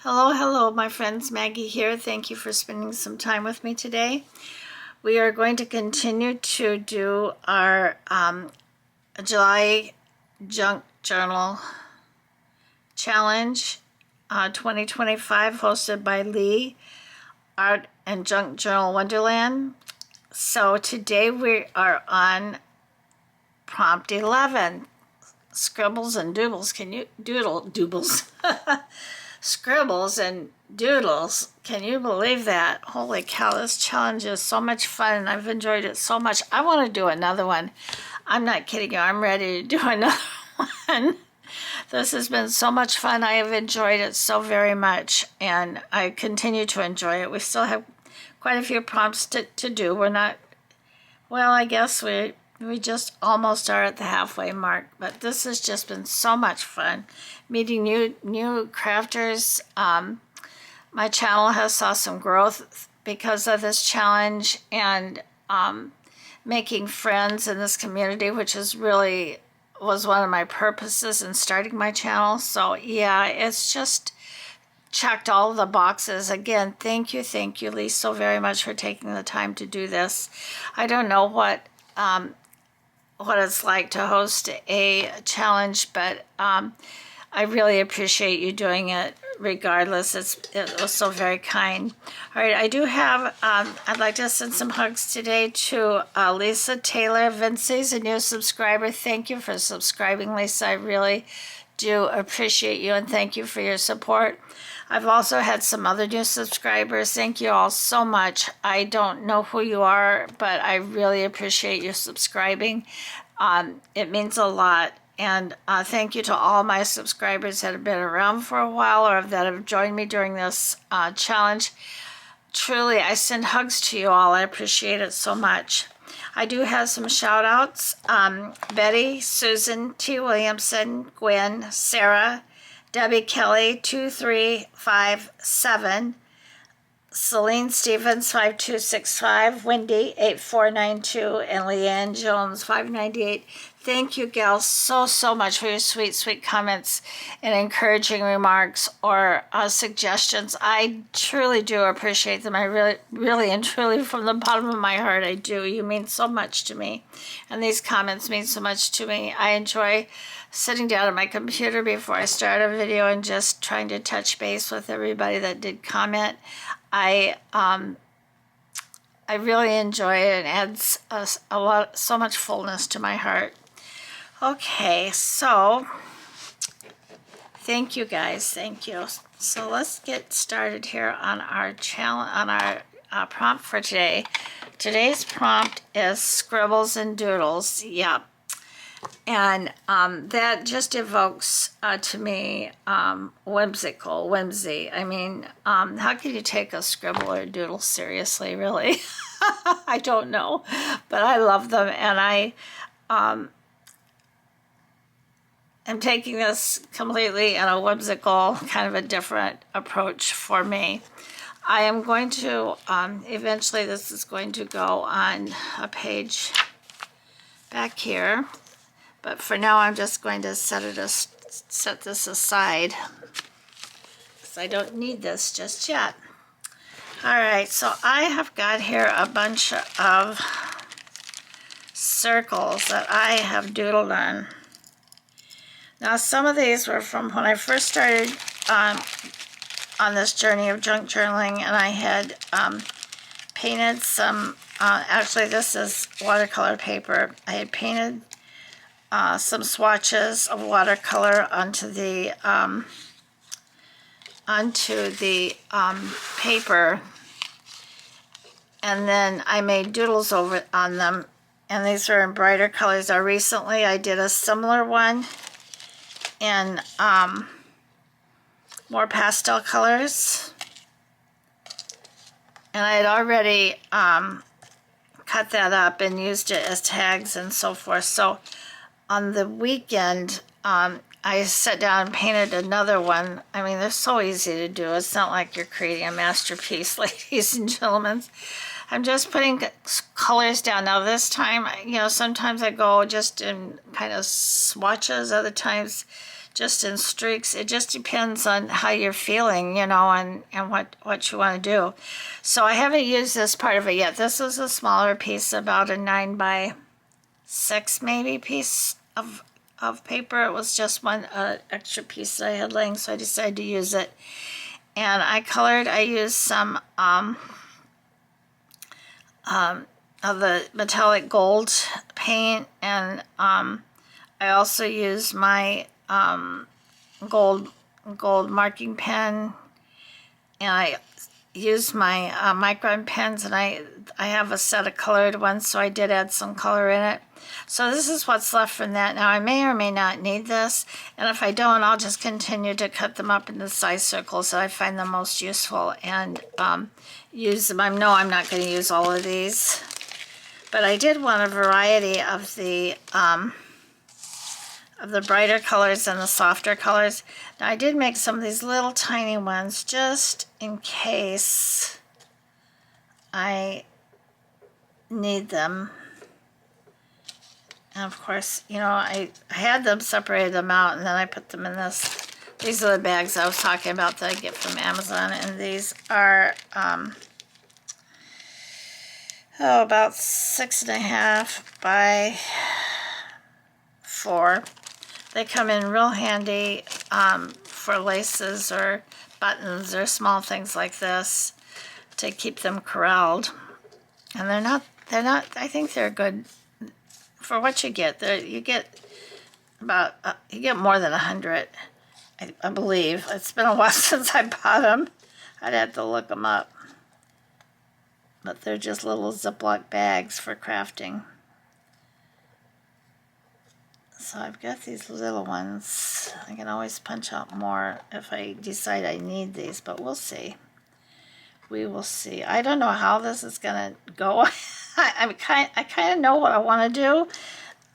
Hello, hello, my friends. Maggie here. Thank you for spending some time with me today. We are going to continue to do our July Junk Journal Challenge 2025, hosted by Lee, Art and Junk Journal Wonderland. So today we are on prompt 11, Scribbles and Doodles. Can you doodles? Scribbles and doodles. Can you believe that? Holy cow, this challenge is so much fun and I've enjoyed it so much. I want to do another one. I'm not kidding you. I'm ready to do another one. This has been so much fun. I have enjoyed it so very much and I continue to enjoy it. We still have quite a few prompts to do. We're not, well, I guess we just almost are at the halfway mark, but this has just been so much fun. Meeting new crafters. My channel has saw some growth because of this challenge and making friends in this community, which is really was one of my purposes in starting my channel. So yeah, it's just checked all of the boxes. Again, thank you, Lee, so very much for taking the time to do this. I don't know what it's like to host a challenge, but I really appreciate you doing it regardless. It was so very kind. All right, I do have, I'd like to send some hugs today to Lisa Taylor. Vincey's a new subscriber. Thank you for subscribing, Lisa. I really do appreciate you and thank you for your support. I've also had some other new subscribers. Thank you all so much. I don't know who you are, but I really appreciate you subscribing. It means a lot. And thank you to all my subscribers that have been around for a while or that have joined me during this challenge. Truly, I send hugs to you all. I appreciate it so much. I do have some shout outs. Betty, Susan, T. Williamson, Gwen, Sarah, Debbie Kelly, 2357, Celine Stevens, 5265, Wendy, 8492, and Leanne Jones, 598. Thank you, gals, so much for your sweet comments and encouraging remarks or suggestions. I truly do appreciate them. I really and truly, from the bottom of my heart, I do. You mean so much to me, and these comments mean so much to me. I enjoy sitting down at my computer before I start a video and just trying to touch base with everybody that did comment. I really enjoy it. It adds so much fullness to my heart. Okay, so thank you guys, thank you. So let's get started here on our challenge, on our prompt for today. Today's prompt is scribbles and doodles. Yep. And that just evokes to me whimsy. I mean, how can you take a scribble or a doodle seriously, really? I don't know, but I love them, and I am taking this completely in a whimsical, kind of a different approach for me. I am going to, eventually this is going to go on a page back here. But for now, I'm just going to set this aside because I don't need this just yet. All right, so I have got here a bunch of circles that I have doodled on. Now, some of these were from when I first started on this journey of junk journaling, and I had painted some, actually this is watercolor paper. I had painted some swatches of watercolor onto the paper, and then I made doodles over on them, and these are in brighter colors. Now recently I did a similar one in more pastel colors, and I had already cut that up and used it as tags and so forth. So on the weekend, I sat down and painted another one. I mean, they're so easy to do. It's not like you're creating a masterpiece, ladies and gentlemen. I'm just putting colors down. Now this time, you know, sometimes I go just in kind of swatches. Other times just in streaks. It just depends on how you're feeling, you know, and what you want to do. So I haven't used this part of it yet. This was a smaller piece, about a 9x6 maybe piece of paper. It was just one extra piece that I had laying, so I decided to use it. And I used some of the metallic gold paint, and I also used my gold marking pen, and I used my micron pens, and I have a set of colored ones, so I did add some color in it. So this is what's left from that. Now I may or may not need this, and if I don't, I'll just continue to cut them up into size circles that I find the most useful and use them. I know I'm not going to use all of these, but I did want a variety of the brighter colors and the softer colors. Now I did make some of these little tiny ones just in case I need them. And of course, you know, I had them, separated them out, and then I put them in this. These are the bags I was talking about that I get from Amazon, and these are about 6.5 by 4. They come in real handy for laces or buttons or small things like this to keep them corralled. And they're not, I think they're good for what you get. You get about, you get more than 100, I believe. It's been a while since I bought them. I'd have to look them up. But they're just little Ziploc bags for crafting. So I've got these little ones. I can always punch out more if I decide I need these, but we'll see. We will see. I don't know how this is going to go. I kind of know what I want to do.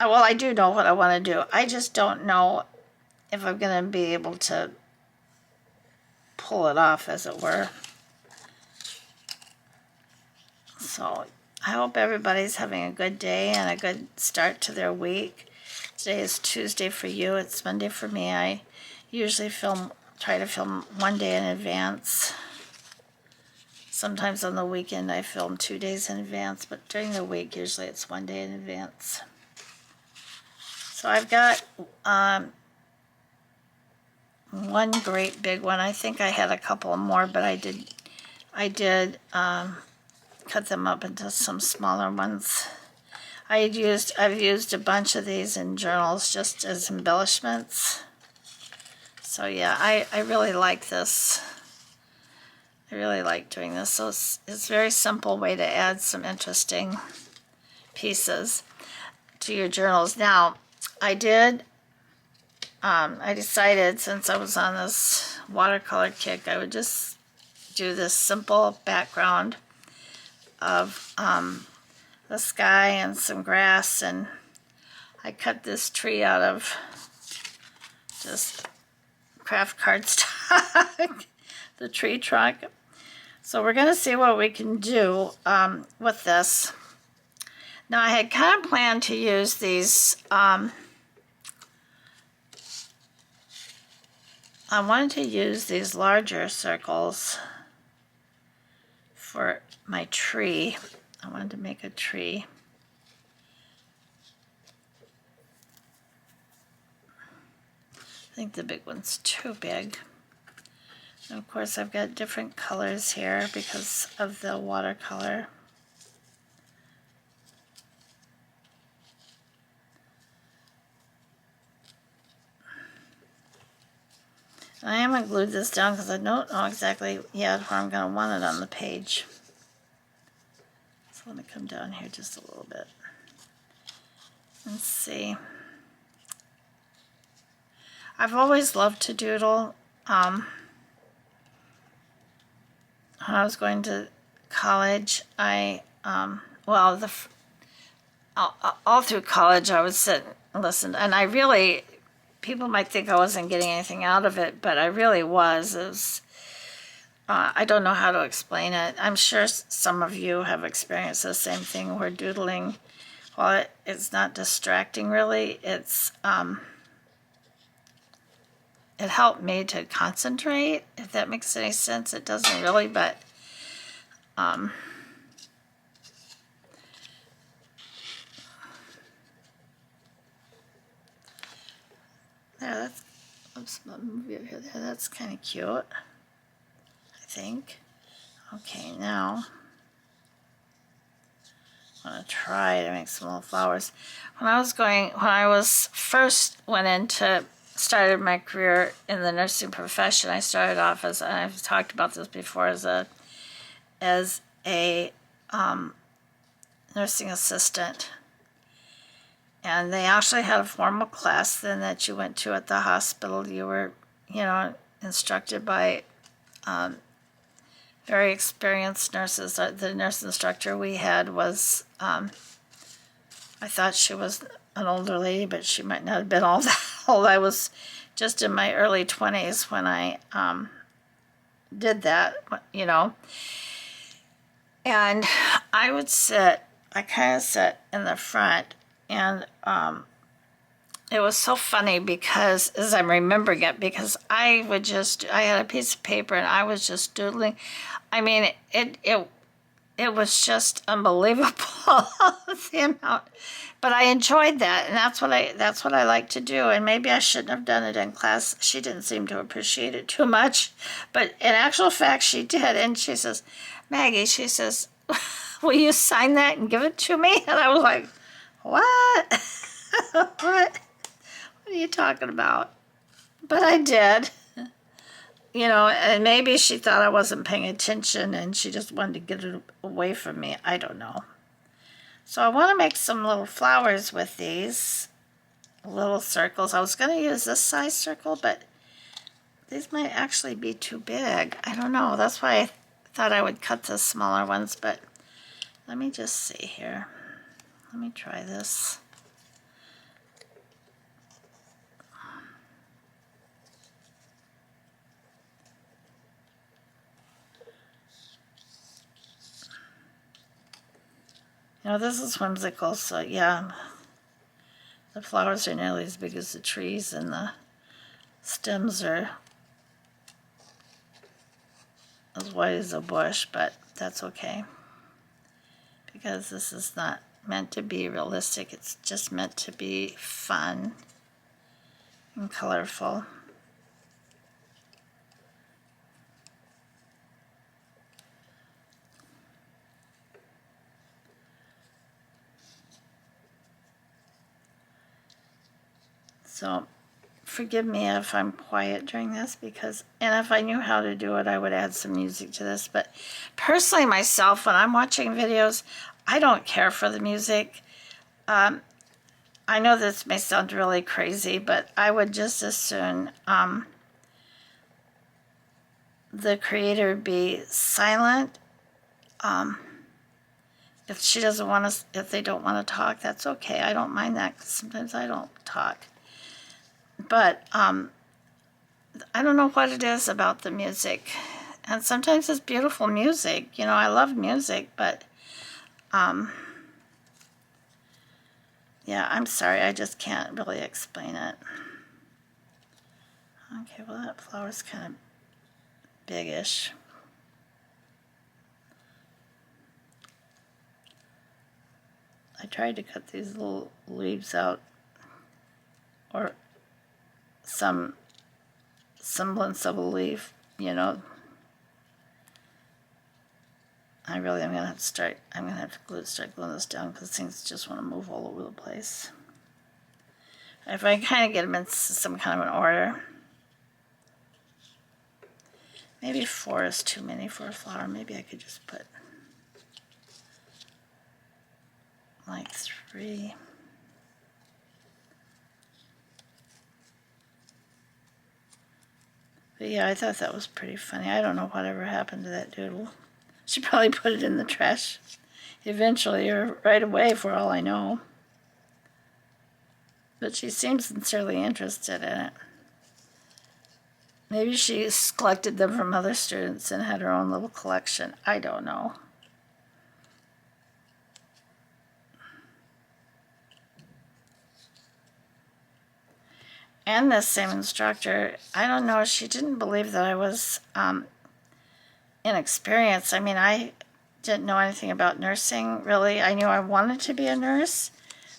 Well, I do know what I want to do. I just don't know if I'm going to be able to pull it off, as it were. So I hope everybody's having a good day and a good start to their week. Today is Tuesday for you. It's Monday for me. I usually try to film one day in advance. Sometimes on the weekend I film 2 days in advance, but during the week usually it's one day in advance. So I've got one great big one. I think I had a couple more, but I did cut them up into some smaller ones. I've used a bunch of these in journals just as embellishments. So yeah, I really like this. I really like doing this. So it's a very simple way to add some interesting pieces to your journals. Now, I decided, since I was on this watercolor kick, I would just do this simple background of the sky and some grass, and I cut this tree out of just craft cardstock, the tree trunk. So we're going to see what we can do with this. Now I had kind of planned to use these, I wanted to use these larger circles for my tree. I wanted to make a tree. I think the big one's too big. And of course I've got different colors here because of the watercolor. And I am going to glue this down because I don't know exactly yet where I'm going to want it on the page. So let me come down here just a little bit. Let's see. I've always loved to doodle. When I was going to college, all through college I would sit and listen, and people might think I wasn't getting anything out of it, but I really was. It was, I don't know how to explain it. I'm sure some of you have experienced the same thing where doodling, while it's not distracting really, it's it helped me to concentrate, if that makes any sense. It doesn't really, but there, that's, oops, I'll move you over here. There, that's kind of cute, I think. Okay, now I'm gonna try to make some little flowers. When I was first started my career in the nursing profession, I started off as, and I've talked about this before, as a nursing assistant. And they actually had a formal class then that you went to at the hospital. You were, instructed by very experienced nurses. The nurse instructor we had was, I thought she was an older lady, but she might not have been all that old. I was just in my early 20s when I did that, And I kind of sat in the front, and it was so funny because, as I'm remembering it, because I had a piece of paper and I was just doodling. I mean, it was just unbelievable, the amount. But I enjoyed that, and that's what I like to do. And maybe I shouldn't have done it in class. She didn't seem to appreciate it too much, but in actual fact, she did. And she says, Maggie, she says, will you sign that and give it to me? And I was like, what? What are you talking about? But I did. And maybe she thought I wasn't paying attention and she just wanted to get it away from me. I don't know. So I want to make some little flowers with these little circles. I was going to use this size circle, but these might actually be too big. I don't know. That's why I thought I would cut the smaller ones, but let me just see here. Let me try this. This is whimsical, so yeah. The flowers are nearly as big as the trees, and the stems are as white as a bush, but that's okay. Because this is not meant to be realistic, it's just meant to be fun and colorful. So forgive me if I'm quiet during this, and if I knew how to do it, I would add some music to this. But personally, myself, when I'm watching videos, I don't care for the music. I know this may sound really crazy, but I would just as soon the creator be silent. If she doesn't want to, if they don't want to talk, that's okay. I don't mind that, because sometimes I don't talk. But I don't know what it is about the music. And sometimes it's beautiful music. I love music, but yeah, I'm sorry. I just can't really explain it. Okay, well, that flower's kind of biggish. I tried to cut these little leaves out, or some semblance of a leaf, I'm going to have to start gluing this down, because things just want to move all over the place. If I kind of get them in some kind of an order. Maybe 4 is too many for a flower. Maybe I could just put like 3. But yeah, I thought that was pretty funny. I don't know whatever happened to that doodle. She probably put it in the trash eventually, or right away, for all I know. But she seems sincerely interested in it. Maybe she collected them from other students and had her own little collection. I don't know. and this same instructor, I don't know, she didn't believe that I was inexperienced. I mean, I didn't know anything about nursing, really. I knew I wanted to be a nurse,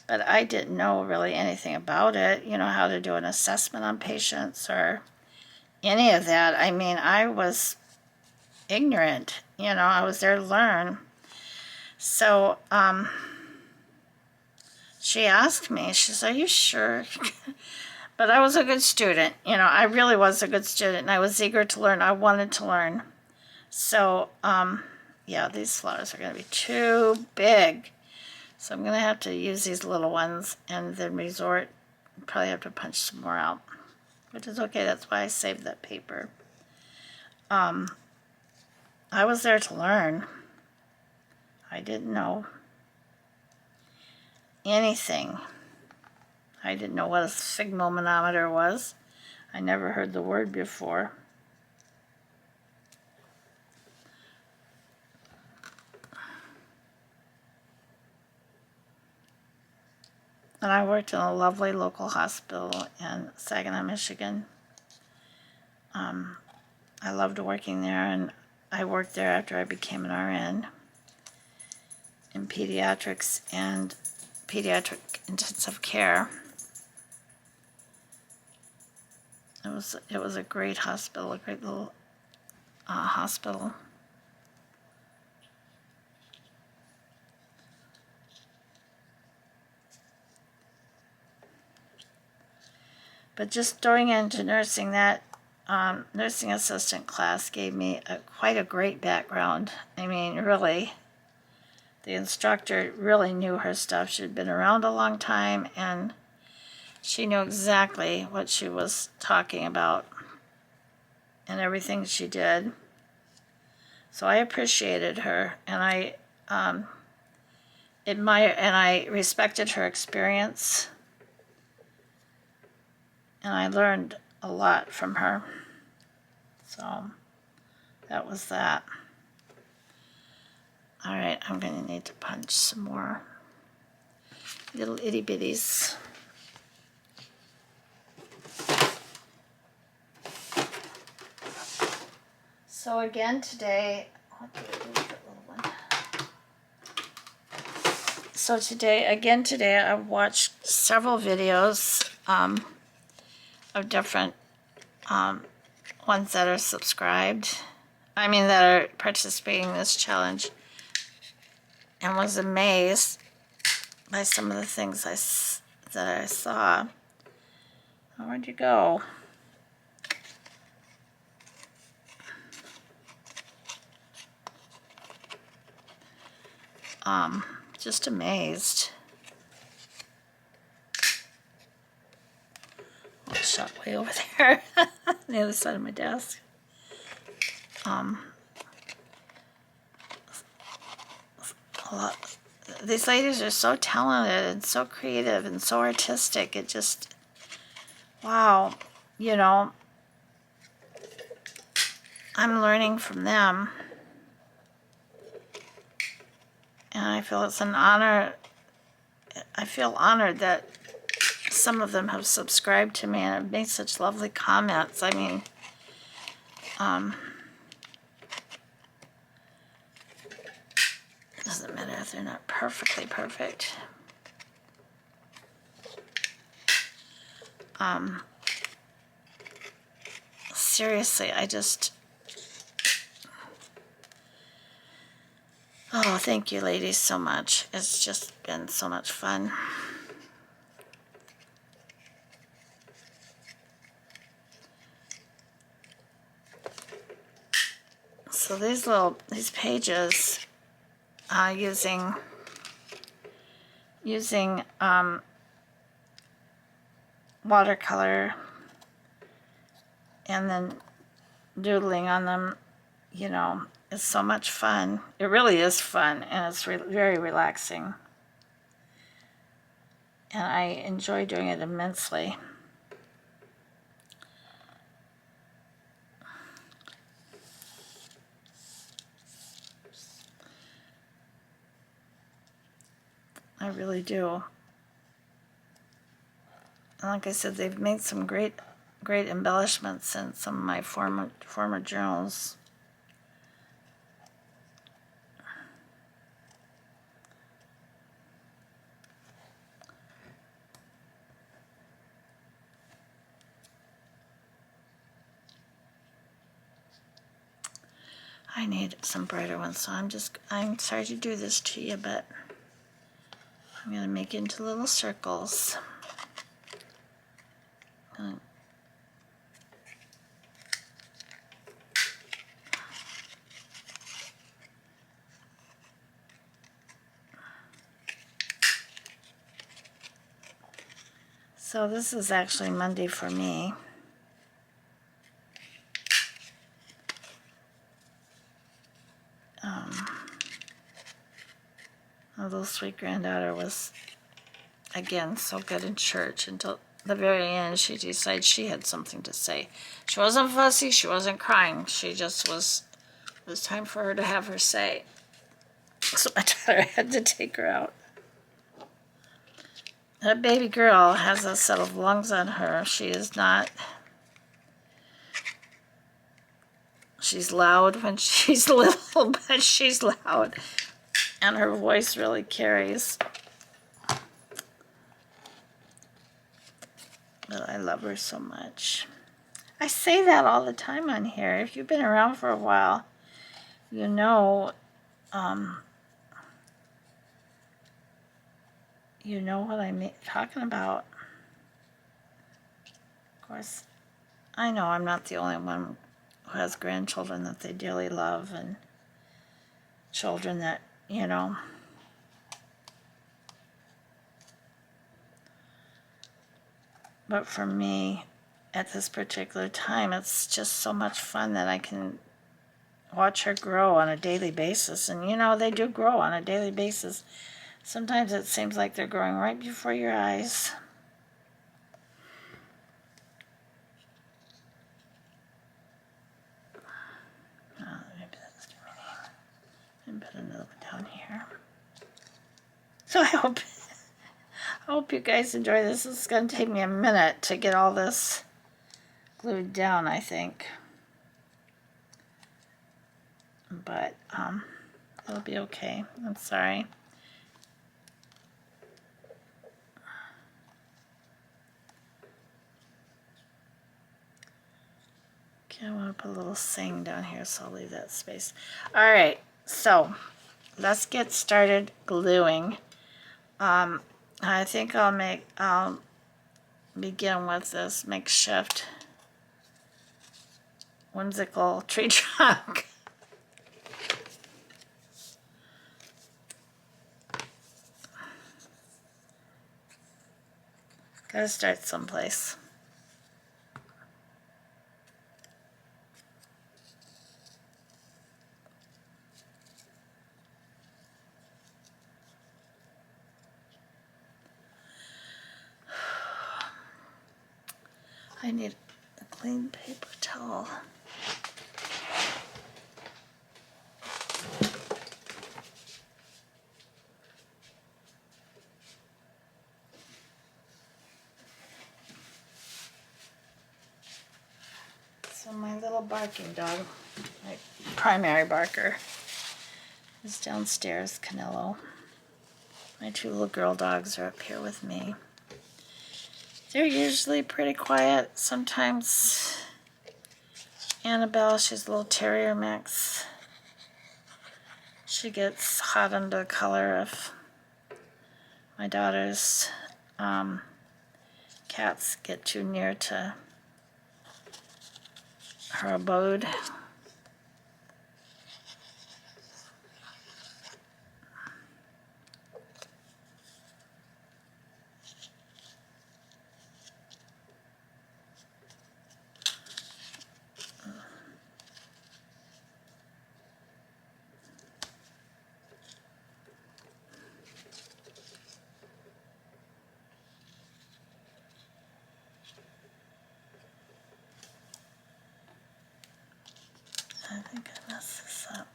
but I didn't know really anything about it, you know, how to do an assessment on patients or any of that. I mean, I was ignorant, you know, I was there to learn. So she asked me, she said, "Are you sure?" But I was a good student, you know, I really was a good student, and I was eager to learn. I wanted to learn. So, yeah, these flowers are going to be too big. So I'm going to have to use these little ones and then resort. Probably have to punch some more out, which is okay. That's why I saved that paper. I was there to learn. I didn't know anything. I didn't know what a sphygmomanometer was. I never heard the word before. And I worked in a lovely local hospital in Saginaw, Michigan. I loved working there, and I worked there after I became an RN in pediatrics and pediatric intensive care. It was a great hospital, a great little hospital. But just going into nursing, that nursing assistant class gave me quite a great background. I mean, really, the instructor really knew her stuff. She'd been around a long time, and she knew exactly what she was talking about and everything she did. So I appreciated her, and I respected her experience, and I learned a lot from her. So that was that. All right, I'm going to need to punch some more little itty bitties. So again today, what do I do with that little one? So today I've watched several videos of different ones that are subscribed. I mean, that are participating in this challenge, and was amazed by some of the things that I saw. Where'd you go? Just amazed. Oh, shot way over there on the other side of my desk. These ladies are so talented and so creative and so artistic. It just, wow, you know, I'm learning from them. And I feel it's an honor. I feel honored that some of them have subscribed to me and have made such lovely comments. I mean, doesn't matter if they're not perfectly perfect. Seriously, oh, thank you ladies so much. It's just been so much fun. So these pages, using watercolor and then doodling on them, you know, is so much fun. It really is fun, and it's very relaxing. And I enjoy doing it immensely. I really do. like I said, they've made some great embellishments in some of my former journals. I need some brighter ones, so I'm sorry to do this to you, but I'm going to make it into little circles. So this is actually Monday for me. My little sweet granddaughter was, again, so good in church until the very end. She decided she had something to say. She wasn't fussy, she wasn't crying. She just was, it was time for her to have her say. So my daughter had to take her out. That baby girl has a set of lungs on her. She is not, she's loud when she's little, but she's loud. And her voice really carries. But I love her so much. I say that all the time on here. If you've been around for a while, you know, you know what I'm talking about. Of course, I know I'm not the only one who has grandchildren that they dearly love and children that, you know. But for me, at this particular time, it's just so much fun that I can watch her grow on a daily basis. And, you know, they do grow on a daily basis. Sometimes it seems like they're growing right before your eyes. Oh, maybe that's too many. Put another one down here. So I hope you guys enjoy this. This is going to take me a minute to get all this glued down, I think. But it'll be okay. I'm sorry. Okay, I want to put a little sing down here, so I'll leave that space. All right, so let's get started gluing. I think I'll begin with this makeshift whimsical tree trunk. Gotta start someplace. I need a clean paper towel. So my little barking dog, my primary barker, is downstairs, Canelo. My two little girl dogs are up here with me. They're usually pretty quiet. Sometimes Annabelle, she's a little terrier mix. She gets hot under the collar if my daughter's cats get too near to her abode. I think I messed this up.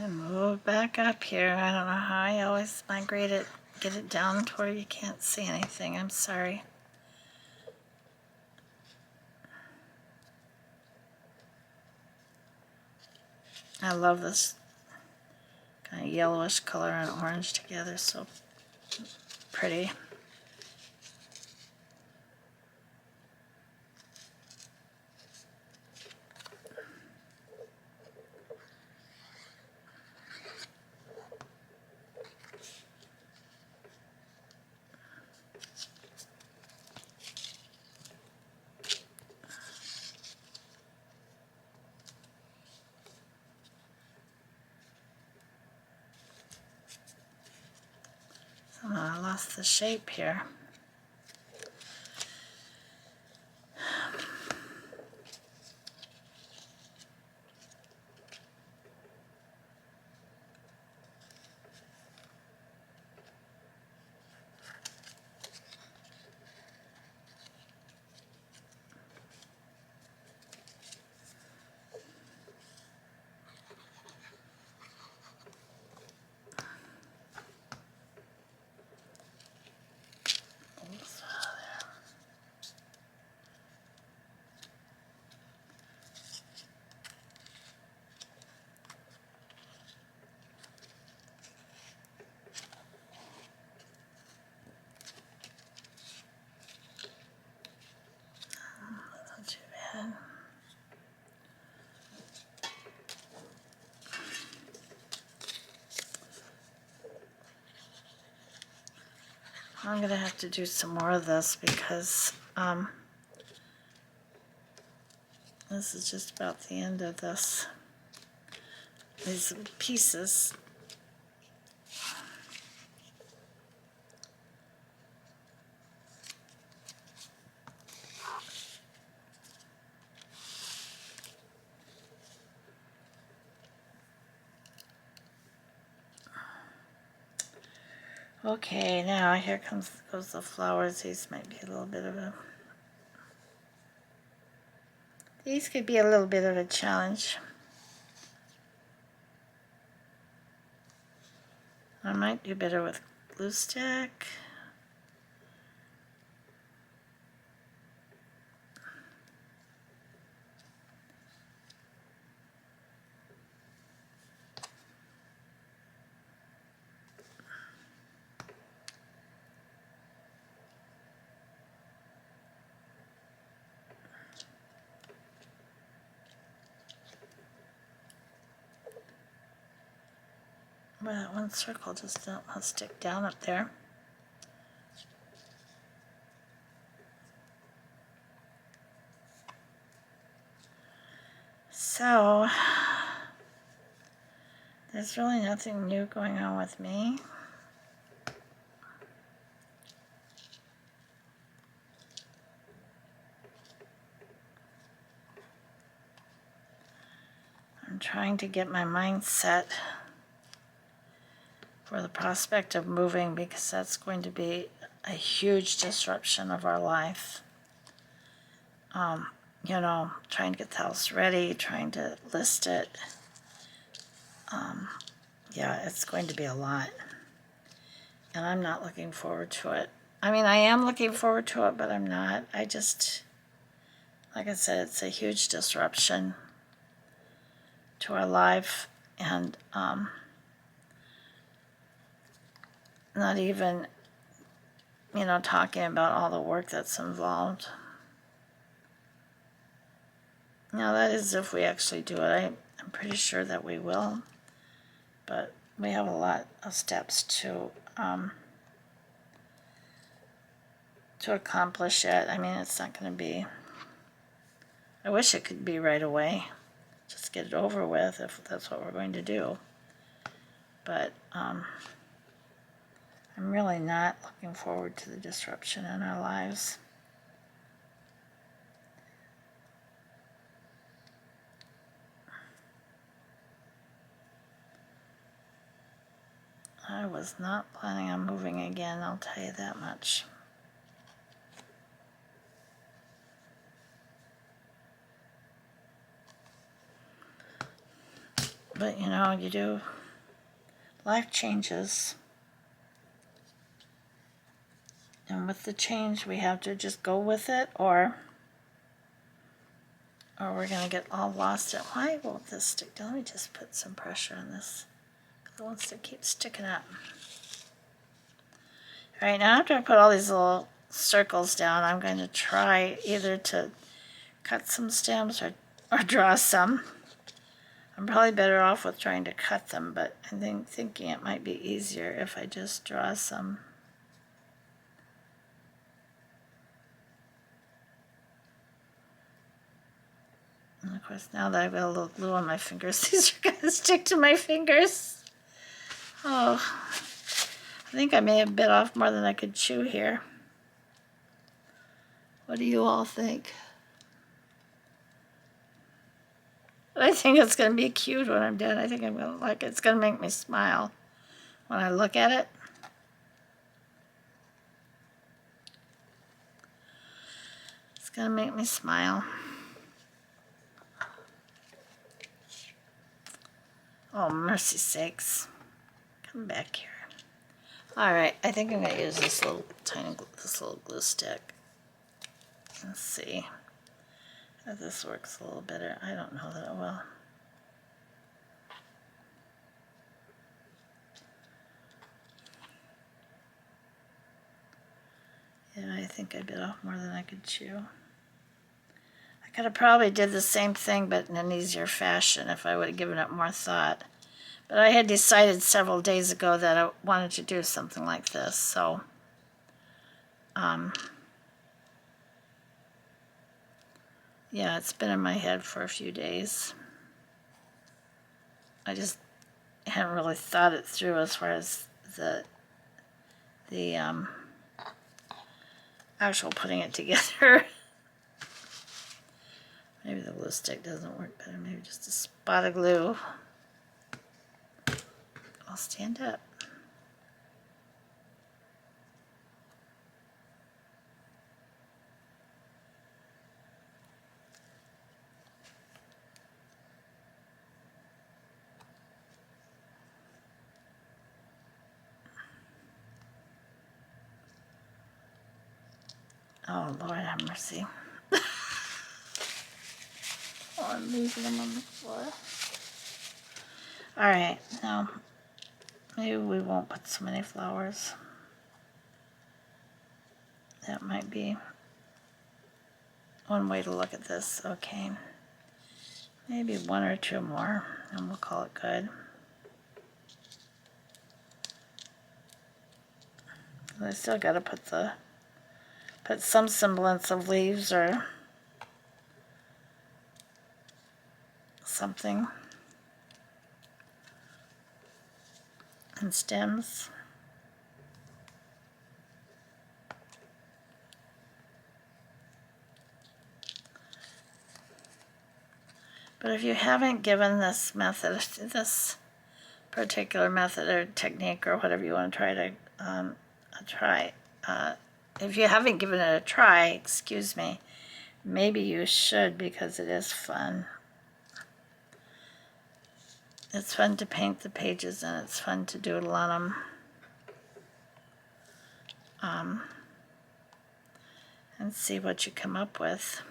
And move back up here. I don't know how I always migrate it, get it down to where you can't see anything. I'm sorry. I love this kind of yellowish color and orange together, so pretty. So I lost the shape here. Not too bad. I'm gonna have to do some more of this because this is just about the end of these pieces. Okay, now here goes the flowers. These might be a little bit of a... These could be a little bit of a challenge. I might do better with glue stick. Well, that one circle just don't want to stick down up there. So, there's really nothing new going on with me. I'm trying to get my mind set for the prospect of moving, because that's going to be a huge disruption of our life. You know, trying to get the house ready, trying to list it. Yeah, it's going to be a lot. And I'm not looking forward to it. I mean, I am looking forward to it, but I'm not. I just, like I said, it's a huge disruption to our life, and not even, you know, talking about all the work that's involved. Now, that is if we actually do it. I'm pretty sure that we will, but we have a lot of steps to accomplish it. I mean, it's not going to be, I wish it could be right away. Just get it over with if that's what we're going to do. But I'm really not looking forward to the disruption in our lives. I was not planning on moving again, I'll tell you that much. But you know, you do Life changes. And with the change, we have to just go with it, or we're going to get all lost. Why won't this stick? Let me just put some pressure on this, because it wants to keep sticking up. All right, now after I put all these little circles down, I'm going to try either to cut some stems or draw some. I'm probably better off with trying to cut them, but I think thinking it might be easier if I just draw some. And of course, now that I've got a little glue on my fingers, these are going to stick to my fingers. Oh, I think I may have bit off more than I could chew here. What do you all think? I think it's going to be cute when I'm done. I think I'm going to like it. It's going to make me smile when I look at it. It's going to make me smile. Oh, mercy sakes. Come back here. All right, I think I'm going to use this little glue stick. Let's see if this works a little better. I don't know that it will. Yeah, I think I bit off more than I could chew. I could have probably did the same thing, but in an easier fashion if I would have given it more thought. But I had decided several days ago that I wanted to do something like this, so yeah, it's been in my head for a few days. I just hadn't really thought it through as far as the actual putting it together. Maybe the glue stick doesn't work better. Maybe just a spot of glue. I'll stand up. Oh, Lord have mercy. Oh, I'm losing them on the floor. All right, now maybe we won't put so many flowers. That might be one way to look at this. Okay, maybe one or two more, and we'll call it good. I still got to put some semblance of leaves or something, and stems. But if you haven't given this method, this particular method or technique or whatever you want to try to if you haven't given it a try, excuse me, maybe you should, because it is fun. It's fun to paint the pages, and it's fun to doodle on them, and see what you come up with.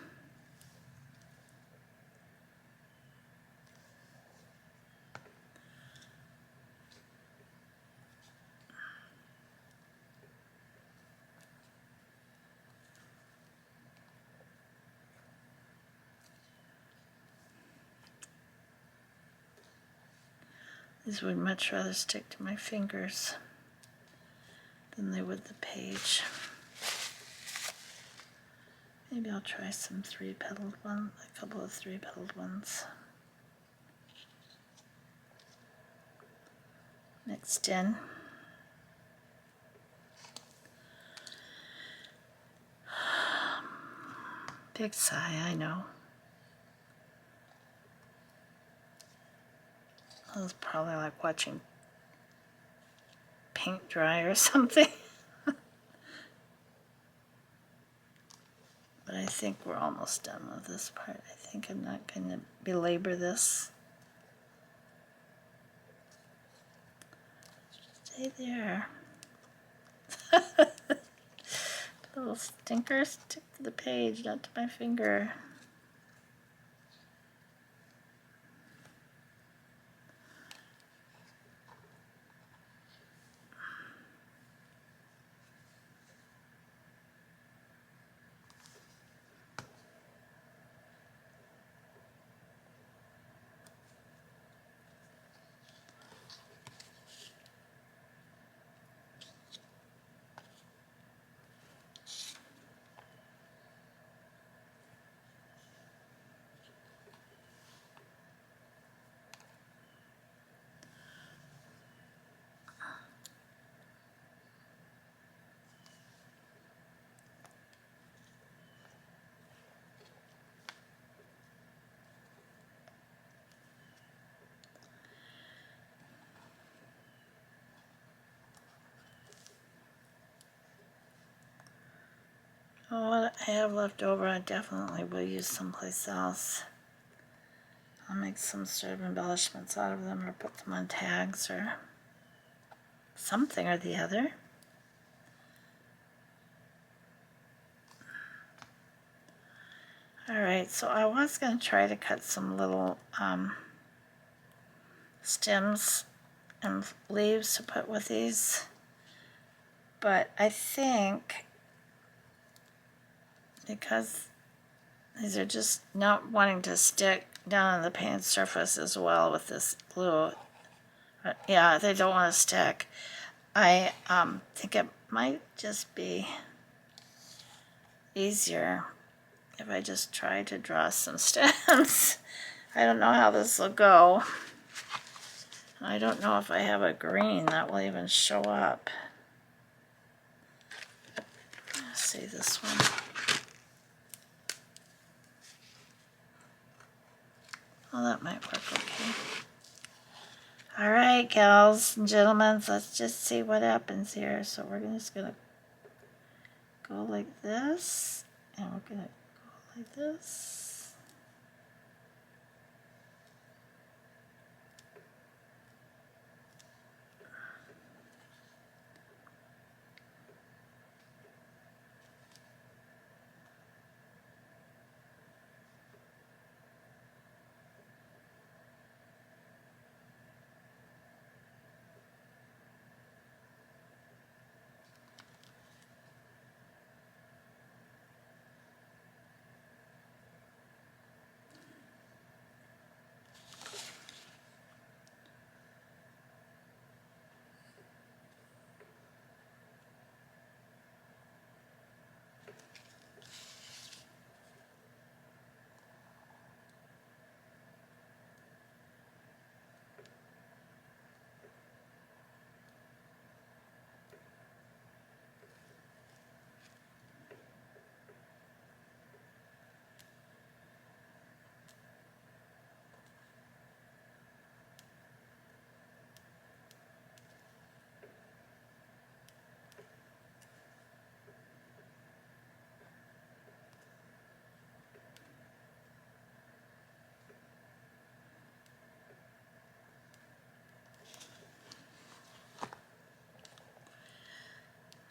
These would much rather stick to my fingers than they would the page. Maybe I'll try some three-petaled one, a couple of three-petaled ones mixed in. Big sigh, I know. That was probably like watching paint dry or something. But I think we're almost done with this part. I think I'm not going to belabor this. Stay there. Little stinker, stick to the page, not to my finger. Oh, what I have left over, I definitely will use someplace else. I'll make some sort of embellishments out of them or put them on tags or something or the other. Alright, so I was going to try to cut some little stems and leaves to put with these, but I think because these are just not wanting to stick down on the paint surface as well with this glue, yeah, they don't want to stick. I think it might just be easier if I just try to draw some stems. I don't know how this will go. I don't know if I have a green that will even show up. Let's see this one. Oh, that might work okay. Alright, gals and gentlemen, let's just see what happens here. So we're just going to go like this, and we're going to go like this.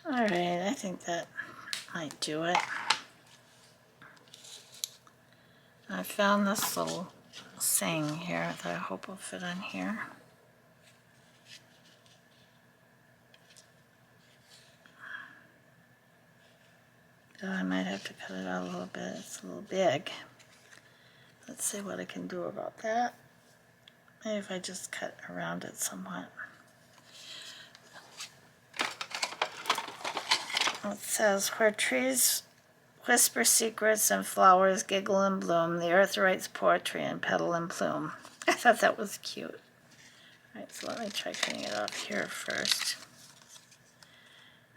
Alright, I think that might do it. I found this little saying here that I hope will fit on here. So I might have to cut it out a little bit. It's a little big. Let's see what I can do about that. Maybe if I just cut around it somewhat. It says, where trees whisper secrets and flowers giggle and bloom, the earth writes poetry in petal and plume. I thought that was cute. Alright, so let me try cutting it off here first.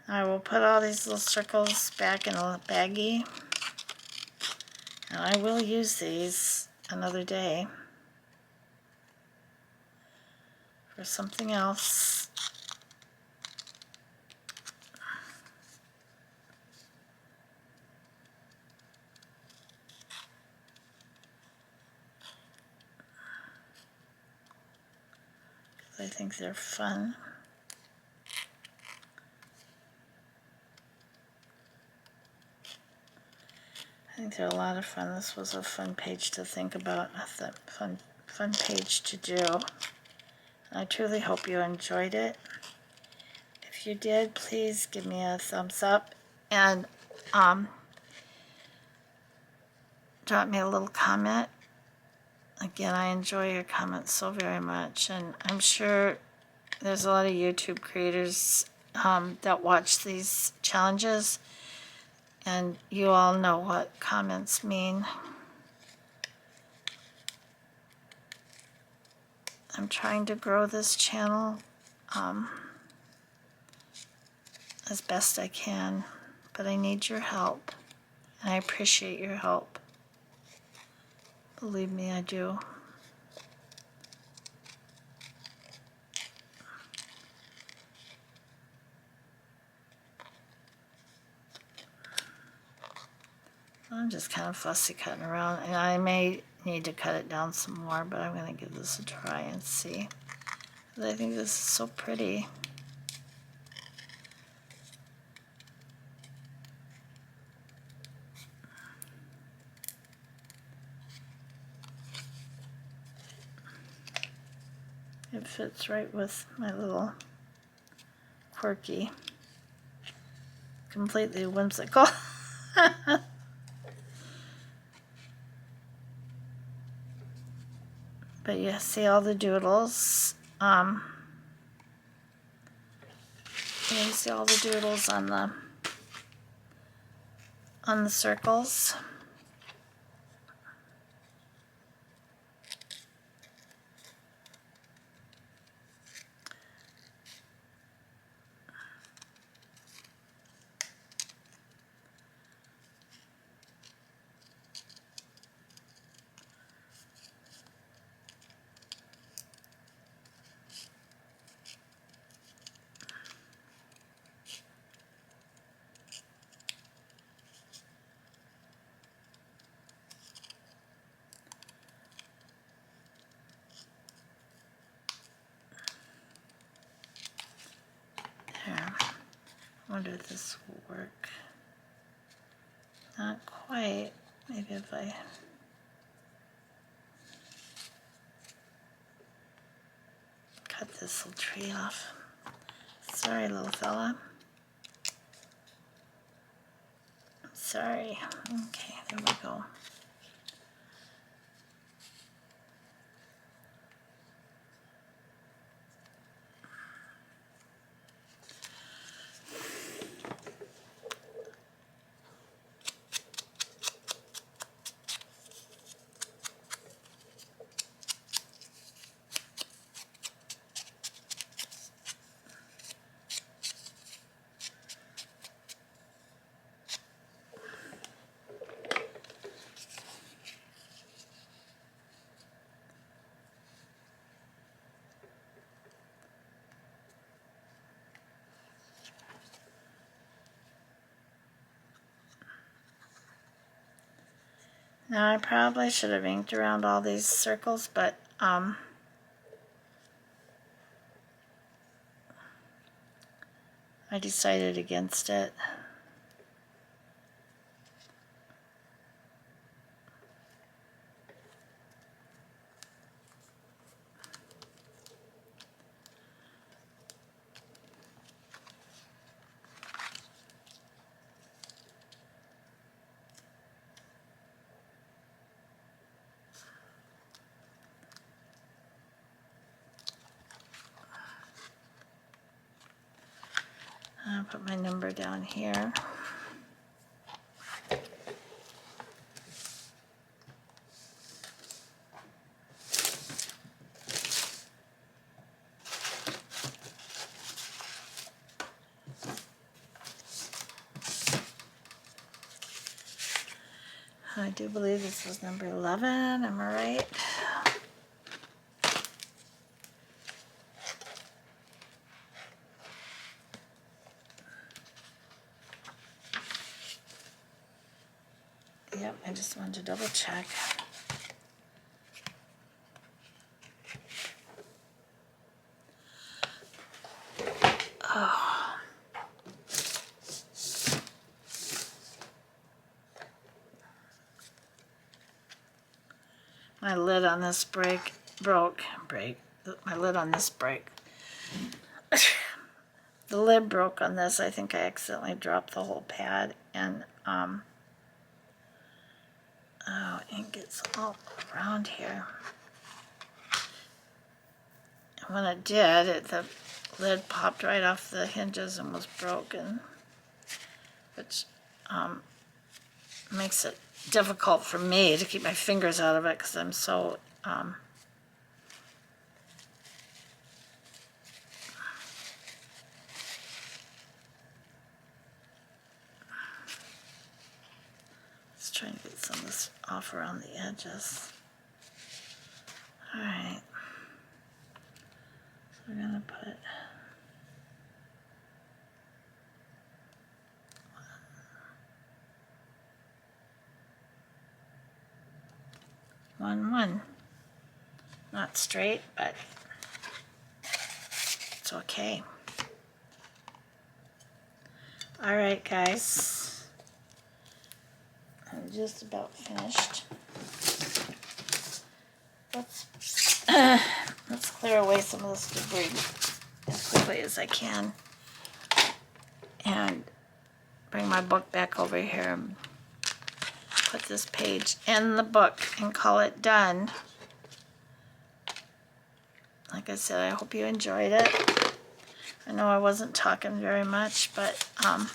I will put all these little circles back in a baggie. And I will use these another day for something else. I think they're fun. I think they're a lot of fun. This was a fun page to think about, a fun page to do. I truly hope you enjoyed it. If you did, please give me a thumbs up and drop me a little comment. Again, I enjoy your comments so very much, and I'm sure there's a lot of YouTube creators that watch these challenges, and you all know what comments mean. I'm trying to grow this channel as best I can, but I need your help, and I appreciate your help. Believe me, I do. I'm just kind of fussy cutting around, and I may need to cut it down some more, but I'm going to give this a try and see. I think this is so pretty. It fits right with my little quirky, completely whimsical. But you see all the doodles. You can see all the doodles on the circles. There. I wonder if this will work. Not quite. Maybe if I cut this little tree off. Sorry, little fella. Sorry. Okay, there we go. Now I probably should have inked around all these circles, but I decided against it. I'll put my number down here. I do believe this was number 11, am I right? Yep, I just wanted to double check. Oh. My lid on this broke. My lid on this break. The lid broke on this. I think I accidentally dropped the whole pad, and oh, ink gets all around here. And when it did, the lid popped right off the hinges and was broken, which makes it difficult for me to keep my fingers out of it because I'm so let's try and get some of this off around the edges. All right, so we're gonna put one. Not straight, but it's okay. All right, guys, I'm just about finished. Let's clear away some of this debris as quickly as I can and bring my book back over here and put this page in the book and call it done. Like I said, I hope you enjoyed it. I know I wasn't talking very much, but I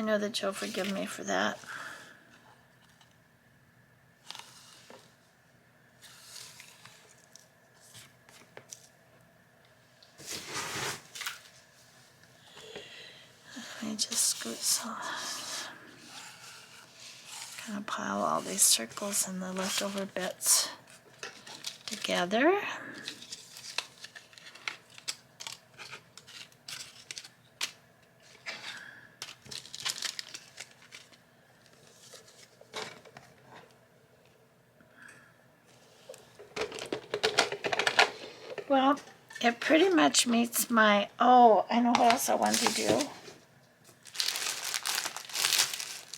know that you'll forgive me for that. Let me just scoot some, kind of pile all these circles and the leftover bits together. Well, it pretty much meets my, oh, I know what else I wanted to do.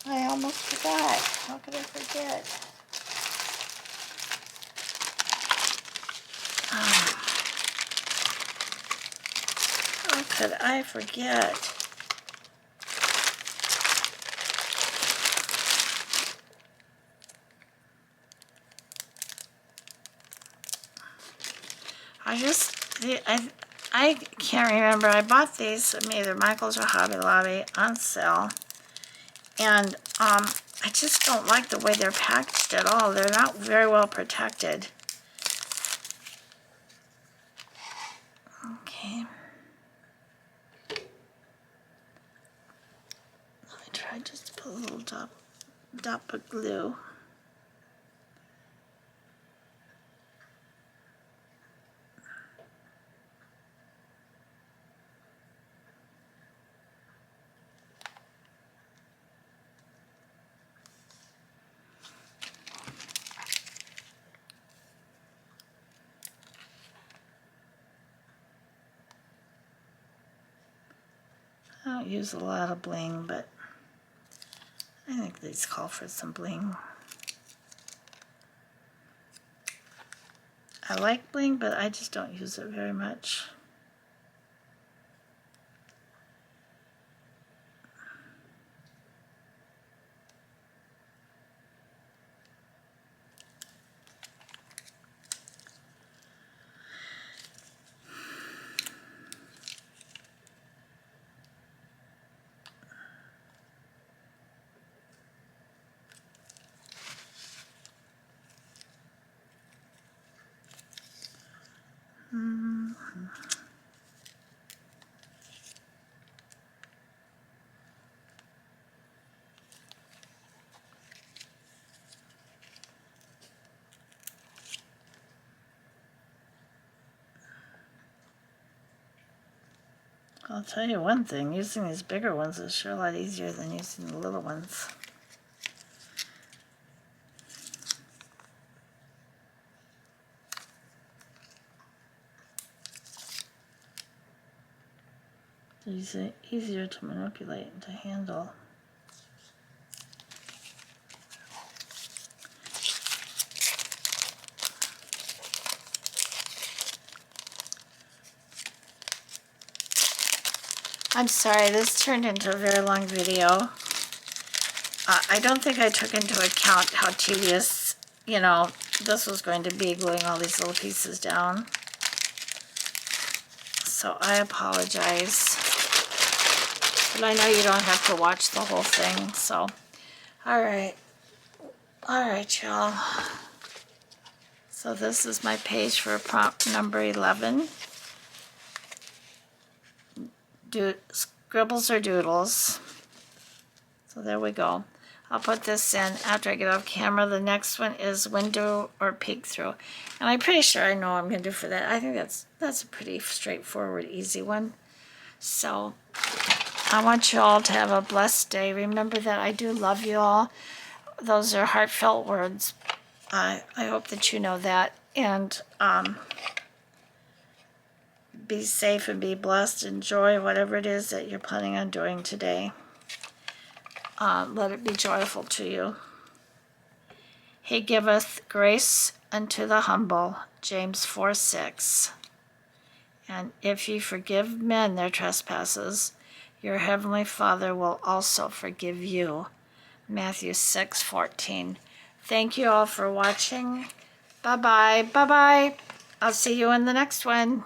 I almost forgot. How could I forget? How could I forget? I can't remember. I bought these from either Michael's or Hobby Lobby on sale, and I just don't like the way they're packaged at all. They're not very well protected. Okay. I tried just to put a little dot of glue. I don't use a lot of bling, but I think these call for some bling. I like bling, but I just don't use it very much. I'll tell you one thing, using these bigger ones is sure a lot easier than using the little ones. It's easier to manipulate and to handle. I'm sorry, this turned into a very long video. I don't think I took into account how tedious, you know, this was going to be, gluing all these little pieces down. So I apologize. But I know you don't have to watch the whole thing, so. Alright, y'all. So this is my page for prompt number 11. Scribbles or doodles. So there we go. I'll put this in after I get off camera. The next one is window or peek through. And I'm pretty sure I know what I'm going to do for that. I think that's a pretty straightforward, easy one. So I want you all to have a blessed day. Remember that I do love you all. Those are heartfelt words. I hope that you know that. And be safe and be blessed. Enjoy whatever it is that you're planning on doing today. Let it be joyful to you. He giveth grace unto the humble, James 4:6. And if ye forgive men their trespasses, your heavenly Father will also forgive you, Matthew 6:14. Thank you all for watching. Bye-bye. Bye-bye. I'll see you in the next one.